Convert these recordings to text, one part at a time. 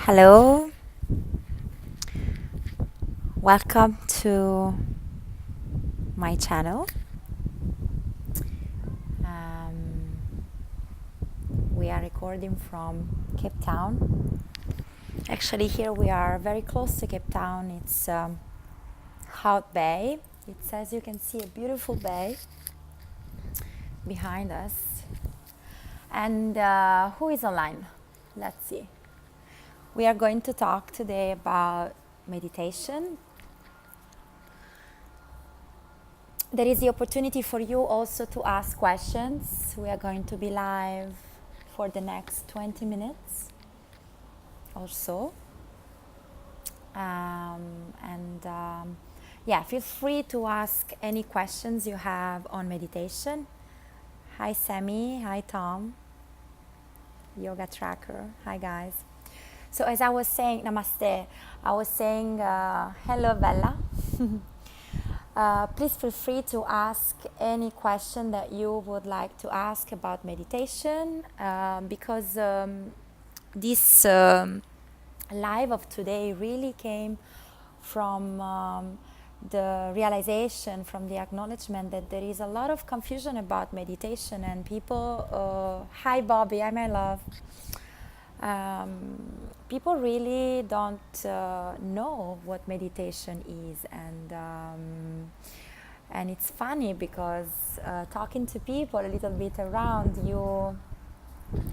Hello, welcome to my channel. Um, we are recording from Cape Town. Actually, here we are very close to Cape Town. It's Hout Bay. It's, as you can see, a beautiful bay behind us. And who is online? Let's see. We are going to talk today about meditation. There is the opportunity for you also to ask questions. We are going to be live for the next 20 minutes or so. Yeah, feel free to ask any questions you have on meditation. Hi, Sammy. Hi, Tom. Yoga Tracker. Hi, guys. So as I was saying, namaste. I was saying hello, Bella. Please feel free to ask any question that you would like to ask about meditation because this live of today really came from the realization, from the acknowledgement that there is a lot of confusion about meditation and people, hi Bobby, hi my love, people really don't know what meditation is, and it's funny because talking to people a little bit around you,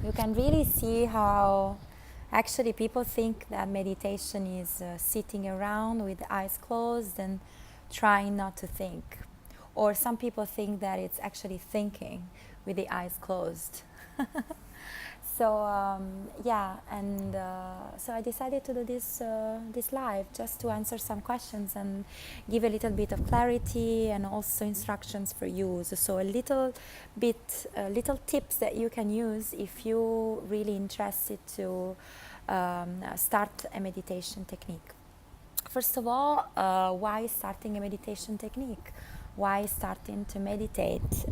you can really see how actually people think that meditation is sitting around with the eyes closed and trying not to think, or some people think that it's actually thinking with the eyes closed. So so I decided to do this live just to answer some questions and give a little bit of clarity and also instructions for use. So a little tips that you can use if you really interested to start a meditation technique. First of all, why starting a meditation technique? Why starting to meditate?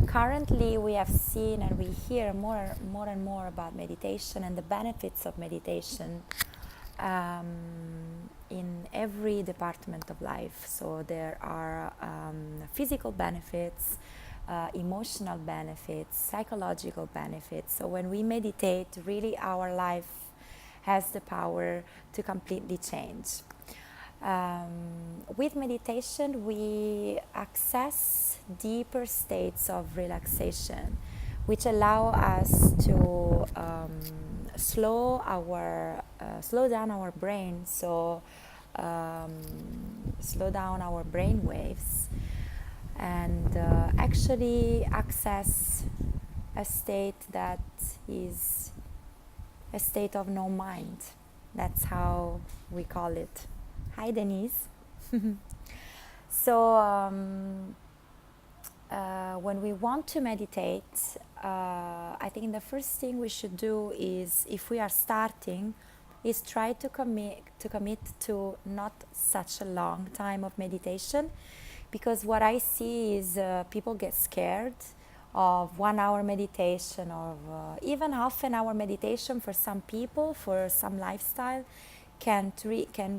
Currently, we have seen and we hear more and more about meditation and the benefits of meditation in every department of life. So there are physical benefits, emotional benefits, psychological benefits. So when we meditate, really our life has the power to completely change. With meditation, we access deeper states of relaxation, which allow us to slow down our brain, so slow down our brain waves, and actually access a state that is a state of no mind. That's how we call it. Hi, Denise. So when we want to meditate, I think the first thing we should do is, if we are starting, is try to commit to not such a long time of meditation, because what I see is people get scared of 1 hour meditation, or even half an hour meditation. For some people, for some lifestyle, can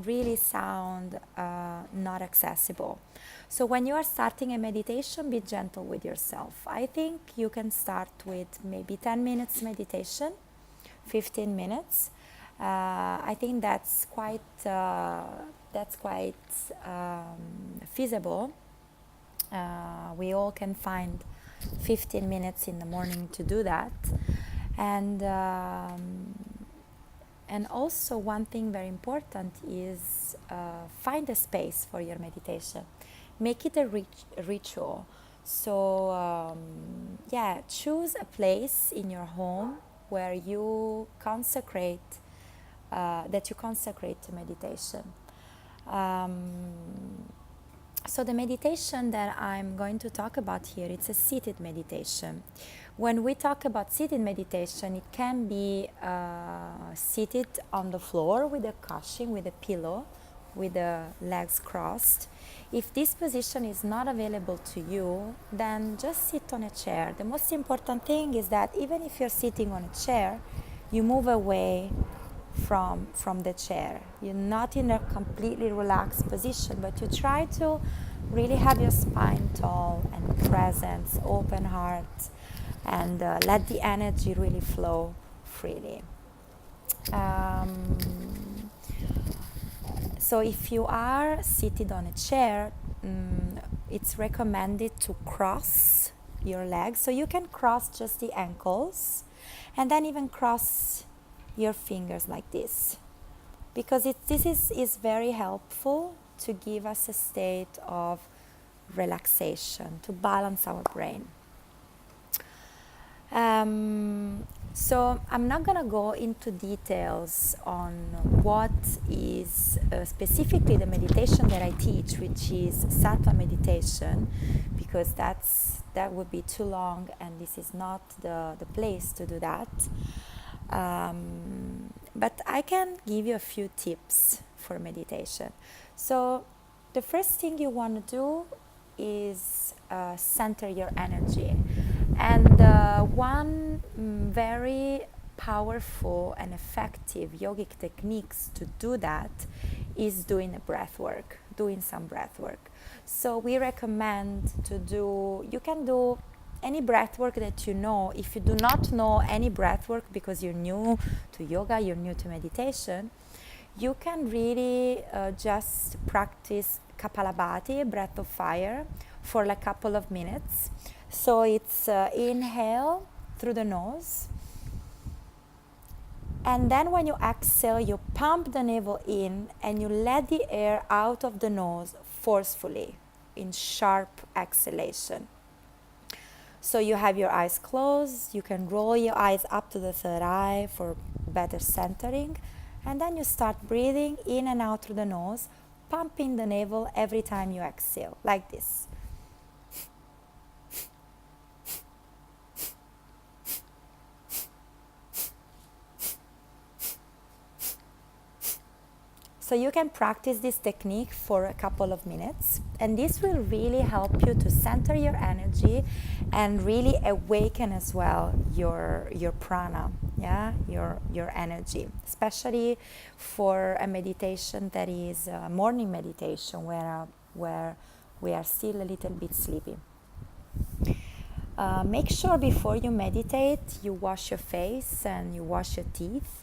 really sound not accessible. So when you are starting a meditation, be gentle with yourself. I think you can start with maybe 10 minutes meditation, 15 minutes. I think that's quite feasible. We all can find 15 minutes in the morning to do that. And also, one thing very important is find a space for your meditation. Make it a ritual. So choose a place in your home where you consecrate to meditation. So the meditation that I'm going to talk about here, it's a seated meditation. When we talk about seated meditation, it can be seated on the floor with a cushion, with a pillow, with the legs crossed. If this position is not available to you, then just sit on a chair. The most important thing is that even if you're sitting on a chair, you move away from the chair. You're not in a completely relaxed position, but you try to really have your spine tall and presence, open heart, and let the energy really flow freely. So if you are seated on a chair, it's recommended to cross your legs. So you can cross just the ankles and then even cross your fingers like this. Because this is very helpful to give us a state of relaxation, to balance our brain. So I'm not going to go into details on what is specifically the meditation that I teach, which is Sattva meditation, because that would be too long and this is not the place to do that. But I can give you a few tips for meditation. So the first thing you want to do is center your energy. And one very powerful and effective yogic techniques to do that is doing some breath work. So we recommend you can do any breath work that you know. If you do not know any breath work because you're new to yoga, you're new to meditation, you can really just practice Kapalabhati, breath of fire, for like a couple of minutes. So it's inhale through the nose, and then when you exhale, you pump the navel in and you let the air out of the nose forcefully in sharp exhalation. So you have your eyes closed, you can roll your eyes up to the third eye for better centering, and then you start breathing in and out through the nose, pumping the navel every time you exhale, like this. So you can practice this technique for a couple of minutes, and this will really help you to center your energy and really awaken as well your prana, your energy, especially for a meditation that is a morning meditation where we are still a little bit sleepy. Make sure before you meditate you wash your face and you wash your teeth,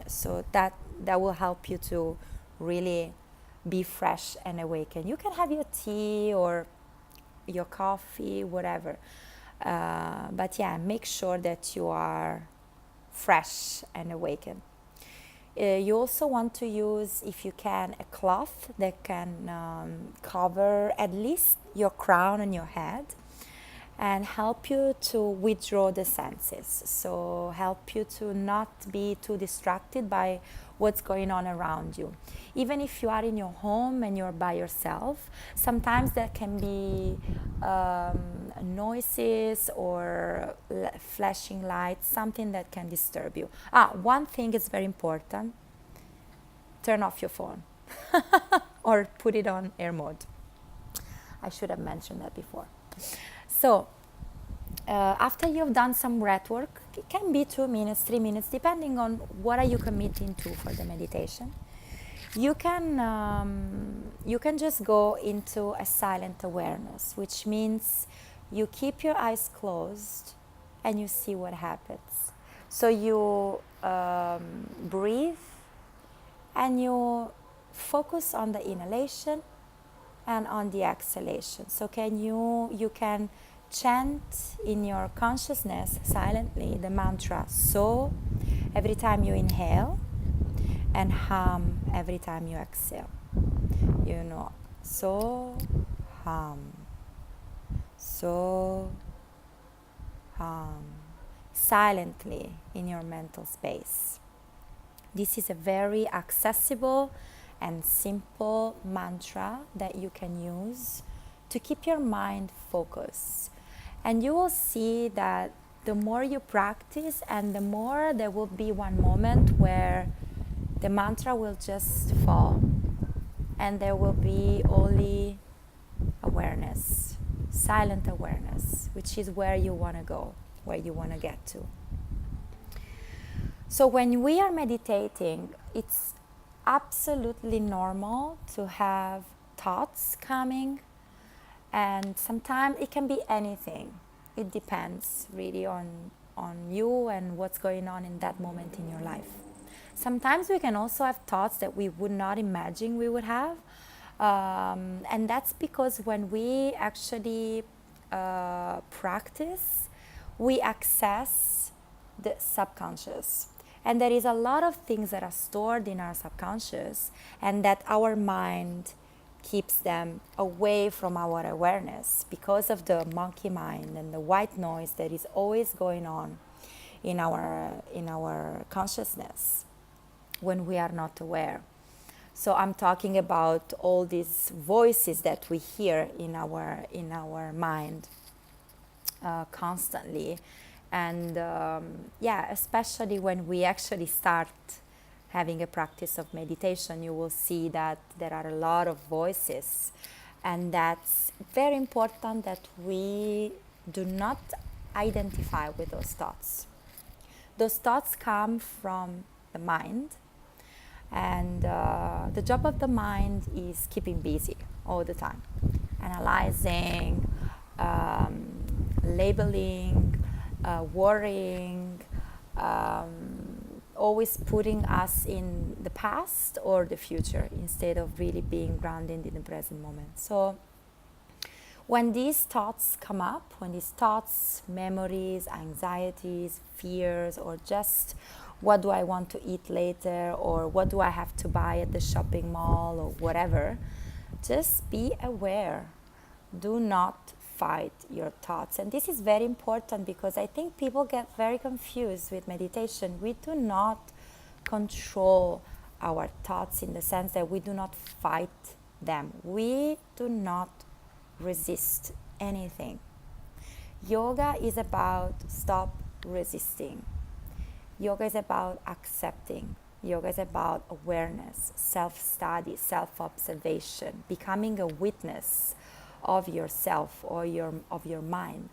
so that will help you to really be fresh and awaken. You can have your tea or your coffee, whatever, but yeah, make sure that you are fresh and awakened. You also want to use, if you can, a cloth that can cover at least your crown and your head, and help you to withdraw the senses. So help you to not be too distracted by what's going on around you. Even if you are in your home and you're by yourself, sometimes there can be noises or flashing lights, something that can disturb you. One thing is very important: turn off your phone or put it on air mode. I should have mentioned that before. So after you've done some breath work, it can be 2 minutes, 3 minutes, depending on what are you committing to for the meditation. You can just go into a silent awareness, which means you keep your eyes closed and you see what happens. So you breathe and you focus on the inhalation and on the exhalation. So you can chant in your consciousness silently the mantra so every time you inhale, and hum every time you exhale. So hum, so hum, silently in your mental space. This is a very accessible and simple mantra that you can use to keep your mind focused. And you will see that the more you practice, and the more there will be one moment where the mantra will just fall and there will be only awareness, silent awareness, which is where you want to go, where you want to get to. So when we are meditating, it's absolutely normal to have thoughts coming, and sometimes it can be anything. It depends really on you and what's going on in that moment in your life. Sometimes we can also have thoughts that we would not imagine we would have, and that's because when we actually practice, we access the subconscious. And there is a lot of things that are stored in our subconscious, and that our mind keeps them away from our awareness because of the monkey mind and the white noise that is always going on in our consciousness when we are not aware. So I'm talking about all these voices that we hear in our mind constantly, and especially when we actually start having a practice of meditation, you will see that there are a lot of voices, and that's very important that we do not identify with those thoughts. Those thoughts come from the mind, and the job of the mind is keeping busy all the time, analyzing, labeling, worrying, always putting us in the past or the future instead of really being grounded in the present moment. So when these thoughts come up, when these thoughts, memories, anxieties, fears, or just what do I want to eat later, or what do I have to buy at the shopping mall, or whatever, just be aware. Do not fight your thoughts. And this is very important because I think people get very confused with meditation. We do not control our thoughts in the sense that we do not fight them. We do not resist anything. Yoga is about stop resisting. Yoga is about accepting. Yoga is about awareness, self-study, self-observation, becoming a witness of yourself or of your mind.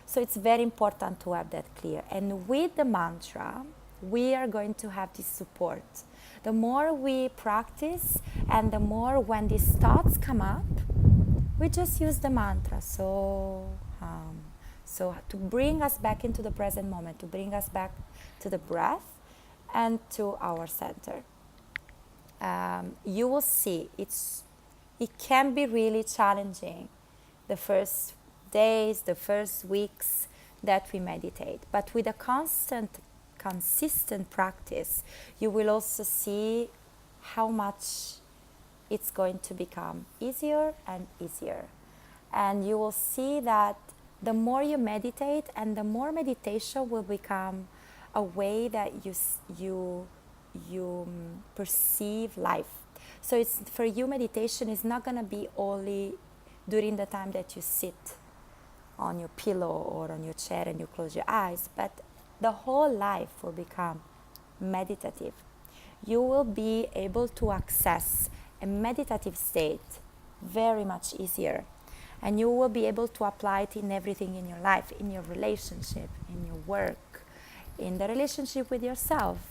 So it's very important to have that clear. And with the mantra, we are going to have this support. The more we practice, and the more when these thoughts come up, we just use the mantra. So to bring us back into the present moment, to bring us back to the breath and to our center. You will see it can be really challenging the first days, the first weeks that we meditate. But with a consistent practice, you will also see how much it's going to become easier and easier. And you will see that the more you meditate, and the more meditation will become a way that you perceive life. So it's for you, meditation is not going to be only during the time that you sit on your pillow or on your chair and you close your eyes, but the whole life will become meditative. You will be able to access a meditative state very much easier, and you will be able to apply it in everything in your life, in your relationship, in your work, in the relationship with yourself.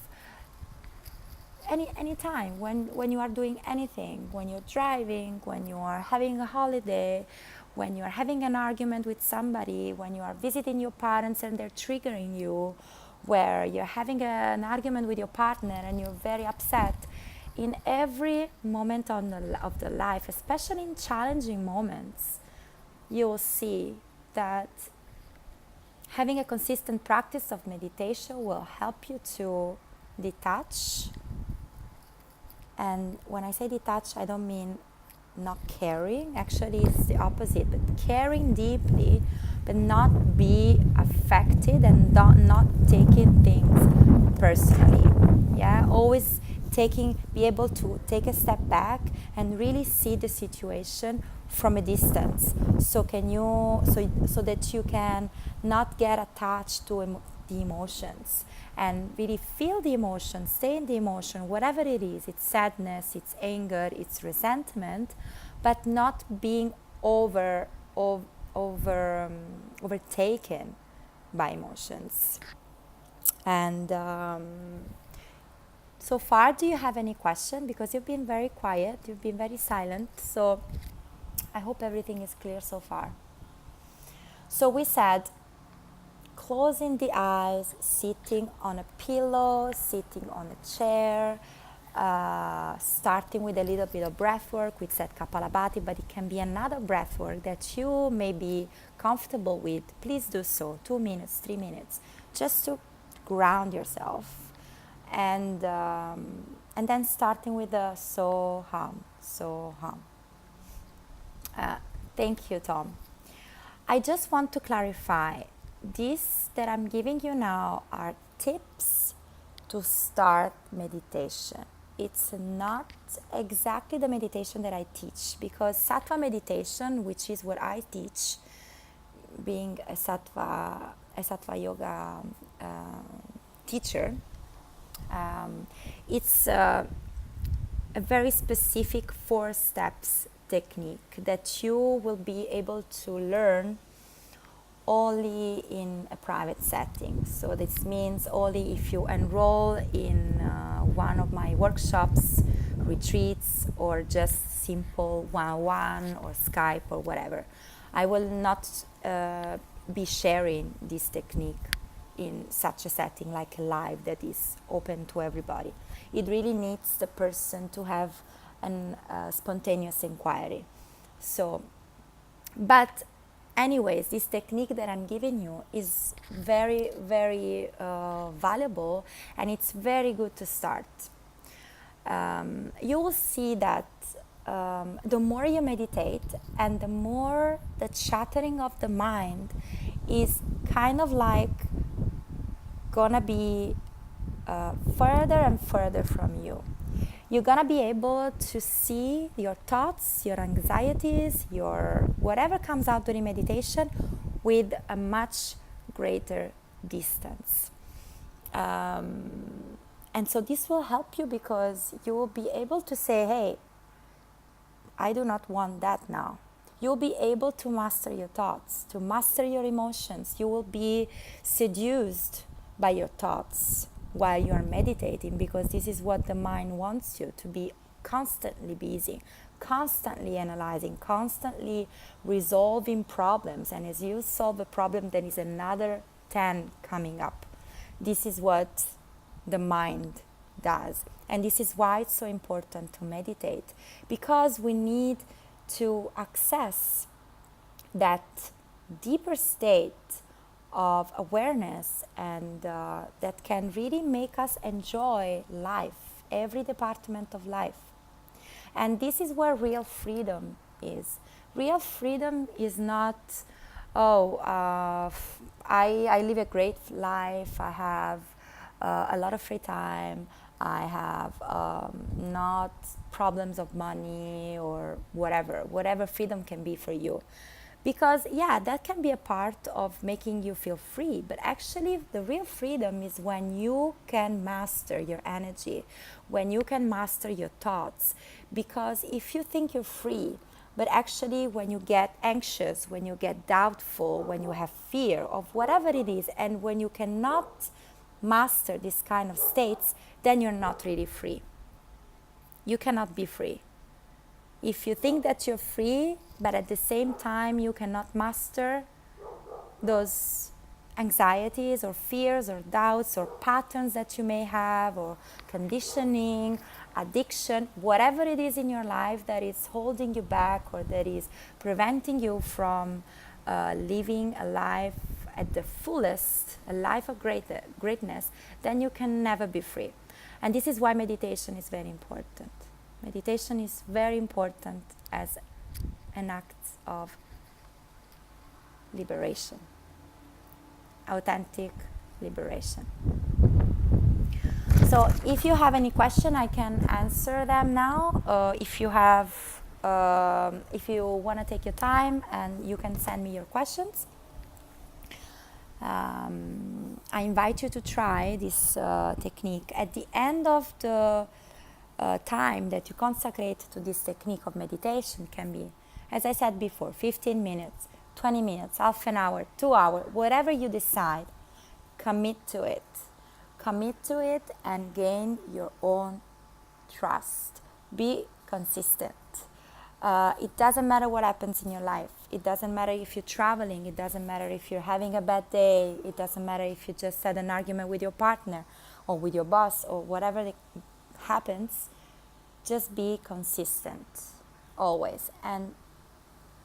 Any time when you are doing anything, when you're driving, when you are having a holiday, when you are having an argument with somebody, when you are visiting your parents and they're triggering you, where you're having an argument with your partner and you're very upset. In every moment of the life, especially in challenging moments, you will see that having a consistent practice of meditation will help you to detach. And when I say detach, I don't mean not caring. Actually, it's the opposite. But caring deeply, but not be affected and not taking things personally. Yeah, always be able to take a step back and really see the situation from a distance. So that you can not get attached to the emotions, and really feel the emotion, stay in the emotion, whatever it is. It's sadness, it's anger, it's resentment, but not being overtaken by emotions. And so far, do you have any question? Because you've been very quiet, you've been very silent. So I hope everything is clear so far. So we said closing the eyes, sitting on a pillow, sitting on a chair, starting with a little bit of breath work. We said Kapalabhati, but it can be another breath work that you may be comfortable with. Please do so, 2 minutes, 3 minutes, just to ground yourself. And then starting with the so hum, so hum. Thank you, Tom. I just want to clarify, these that I'm giving you now are tips to start meditation. It's not exactly the meditation that I teach, because sattva meditation, which is what I teach, being a sattva yoga teacher, it's a very specific 4 steps technique that you will be able to learn only in a private setting. So this means only if you enroll in one of my workshops, retreats, or just simple one-on-one or Skype or whatever. I will not be sharing this technique in such a setting like live that is open to everybody. It really needs the person to have a spontaneous inquiry. So, but anyways, this technique that I'm giving you is very, very valuable, and it's very good to start. You will see that the more you meditate and the more the chattering of the mind is kind of like gonna be further and further from you. You're gonna be able to see your thoughts, your anxieties, your whatever comes out during meditation with a much greater distance. And so this will help you, because you will be able to say, hey, I do not want that now. You'll be able to master your thoughts, to master your emotions. You will be seduced by your thoughts while you are meditating, because this is what the mind wants you to be, constantly busy, constantly analyzing, constantly resolving problems. And as you solve a problem, there is another 10 coming up. This is what the mind does. And this is why it's so important to meditate, because we need to access that deeper state of awareness, and that can really make us enjoy life, every department of life. And this is where real freedom is. Real freedom is not, I live a great life, I have a lot of free time, I have not problems of money or whatever freedom can be for you. Because yeah, that can be a part of making you feel free, but actually the real freedom is when you can master your energy, when you can master your thoughts. Because if you think you're free, but actually when you get anxious, when you get doubtful, when you have fear of whatever it is, and when you cannot master this kind of states, then you're not really free. You cannot be free. If you think that you're free, but at the same time you cannot master those anxieties or fears or doubts or patterns that you may have, or conditioning, addiction, whatever it is in your life that is holding you back or that is preventing you from living a life at the fullest, a life of greatness, then you can never be free. And this is why meditation is very important. Meditation is very important as an act of liberation, authentic liberation. So if you have any question, I can answer them now. If you want to take your time, and you can send me your questions. I invite you to try this technique. At the end of the time that you consecrate to this technique of meditation, can be, as I said before, 15 minutes, 20 minutes, half an hour, 2 hours, whatever you decide, commit to it. Commit to it and gain your own trust. Be consistent. It doesn't matter what happens in your life. It doesn't matter if you're traveling. It doesn't matter if you're having a bad day. It doesn't matter if you just had an argument with your partner or with your boss or whatever happens. Just be consistent always. And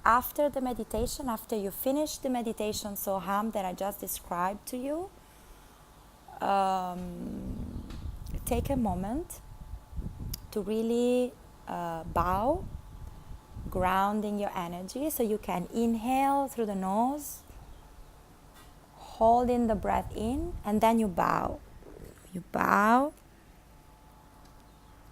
after the meditation, after you finish the meditation Soham that I just described to you, take a moment to really bow, grounding your energy, so you can inhale through the nose, holding the breath in, and then you bow. You bow,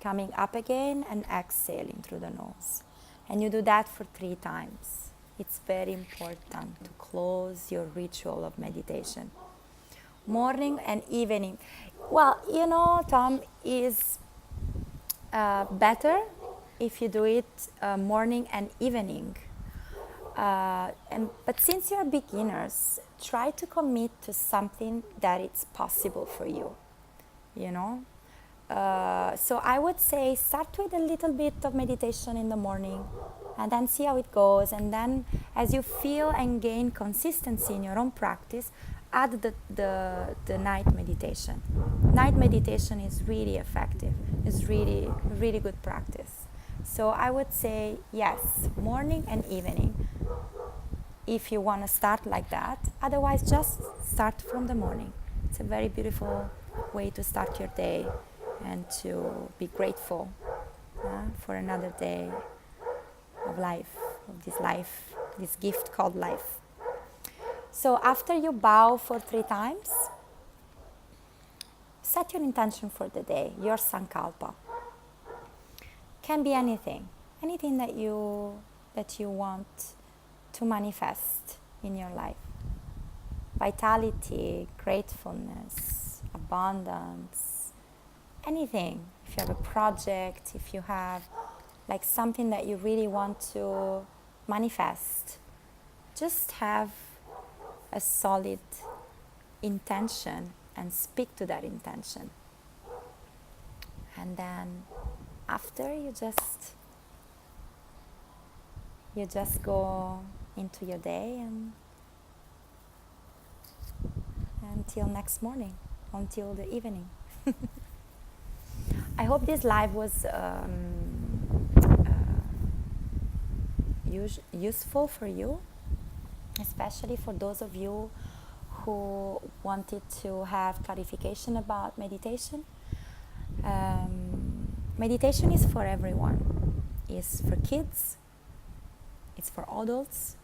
coming up again and exhaling through the nose. And you do that for 3 times. It's very important to close your ritual of meditation. Morning and evening. Well, Tom, is better if you do it morning and evening. But since you're beginners, try to commit to something that it's possible for you, So I would say start with a little bit of meditation in the morning and then see how it goes. And then as you feel and gain consistency in your own practice, add the night meditation. Night meditation is really effective. It's really, really good practice. So I would say yes, morning and evening, if you want to start like that. Otherwise, just start from the morning. It's a very beautiful way to start your day and to be grateful for another day of life, this gift called life. So after you bow for 3 times, set your intention for the day, your sankalpa. Can be anything that you want to manifest in your life. Vitality, gratefulness, abundance, anything. If you have a project, if you have like something that you really want to manifest, just have a solid intention and speak to that intention. And then after you just go into your day and until next morning, until the evening. I hope this live was useful for you, especially for those of you who wanted to have clarification about meditation. Meditation is for everyone. It's for kids, it's for adults,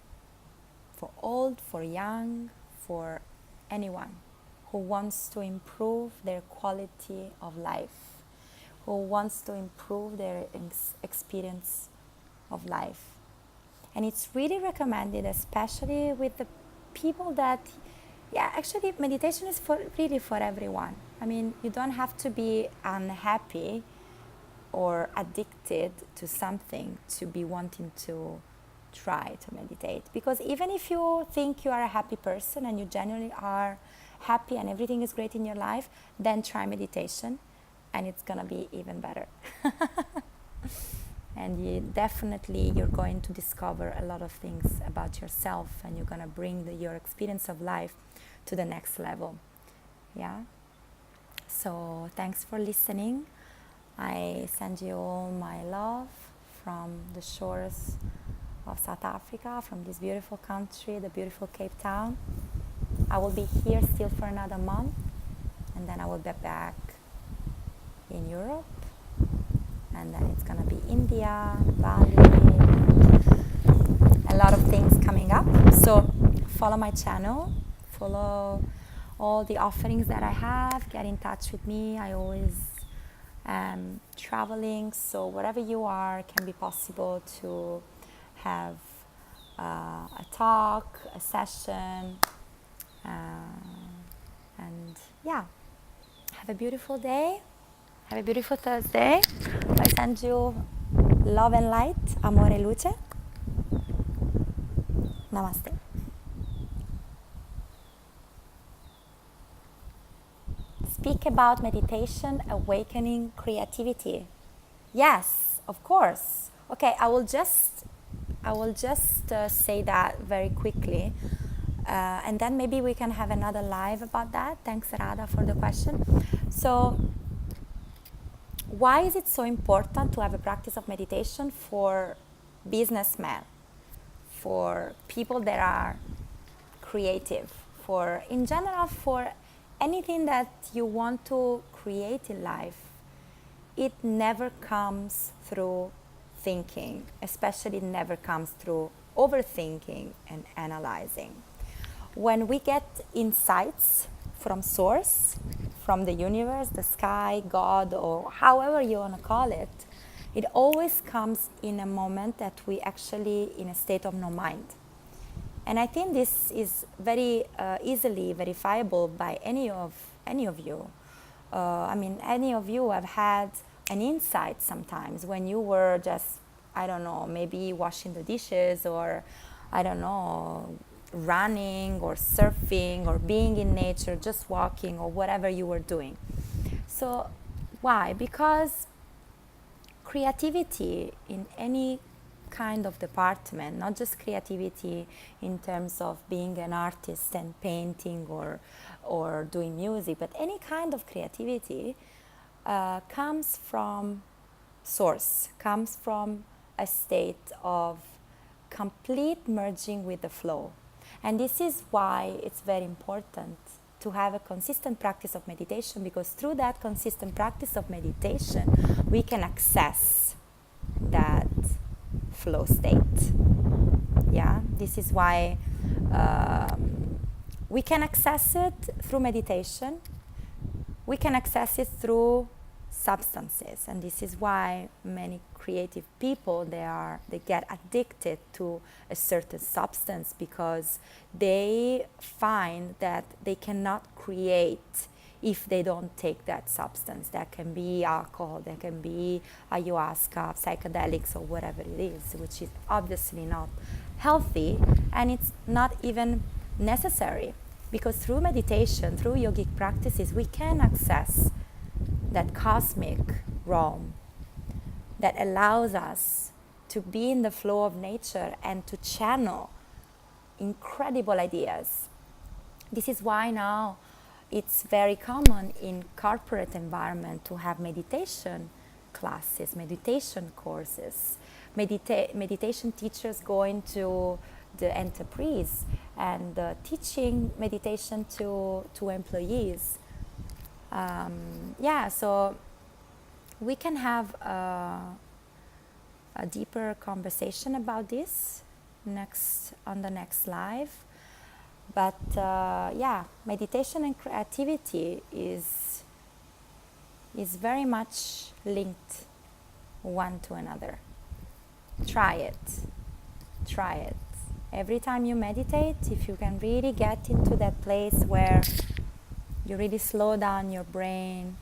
for old, for young, for anyone who wants to improve their quality of life, who wants to improve their experience of life. And it's really recommended, especially with the people that, actually meditation is really for everyone. I mean, you don't have to be unhappy or addicted to something to be wanting to try to meditate. Because even if you think you are a happy person and you genuinely are happy and everything is great in your life, then try meditation and it's gonna be even better. And you're going to discover a lot of things about yourself, and you're gonna bring your experience of life to the next level. So thanks for listening. I send you all my love from the shores of South Africa, from this beautiful country, the beautiful Cape Town. I will be here still for another month, and then I will be back in Europe, and then it's gonna be India, Bali, a lot of things coming up. So follow my channel, follow all the offerings that I have, get in touch with me. I always am traveling, so wherever you are, can be possible to have a talk, a session, and have a beautiful day, have a beautiful Thursday. I send you love and light, amore e luce. Namaste. speak about meditation awakening creativity. Yes, of course. Okay, I will just say that very quickly, and then maybe we can have another live about that. Thanks, Rada, for the question. So, why is it so important to have a practice of meditation for businessmen, for people that are creative, for in general, for anything that you want to create in life? It never comes through thinking, especially it never comes through overthinking and analyzing. When we get insights from source, from the universe, the sky, God, or however you want to call it, it always comes in a moment that we actually in a state of no mind. And I think this is very easily verifiable by any of you. Any of you have had an insight sometimes when you were just, I don't know, maybe washing the dishes, or I don't know, running or surfing or being in nature, just walking or whatever you were doing. So why? Because creativity in any kind of department, not just creativity in terms of being an artist and painting or doing music, but any kind of creativity comes from source, comes from a state of complete merging with the flow. And this is why it's very important to have a consistent practice of meditation, because through that consistent practice of meditation, we can access that flow state. Yeah, this is why we can access it through meditation. We can access it through substances, and this is why many creative people they get addicted to a certain substance, because they find that they cannot create if they don't take that substance. That can be alcohol, that can be ayahuasca, psychedelics, or whatever it is, which is obviously not healthy, and it's not even necessary, because through meditation, through yogic practices, we can access that cosmic realm that allows us to be in the flow of nature and to channel incredible ideas. This is why now it's very common in corporate environment to have meditation classes, meditation courses, meditation teachers going to the enterprise and teaching meditation to employees. So we can have a deeper conversation about this on the next live. But meditation and creativity is very much linked one to another. Try it. Every time you meditate, if you can really get into that place where you really slow down your brain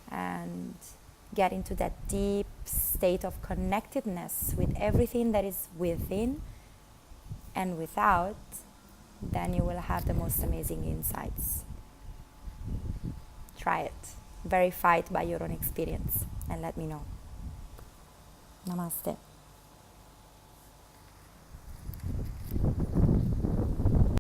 and get into that deep state of connectedness with everything that is within and without, then you will have the most amazing insights. Try it. Verify it by your own experience and let me know. Namaste.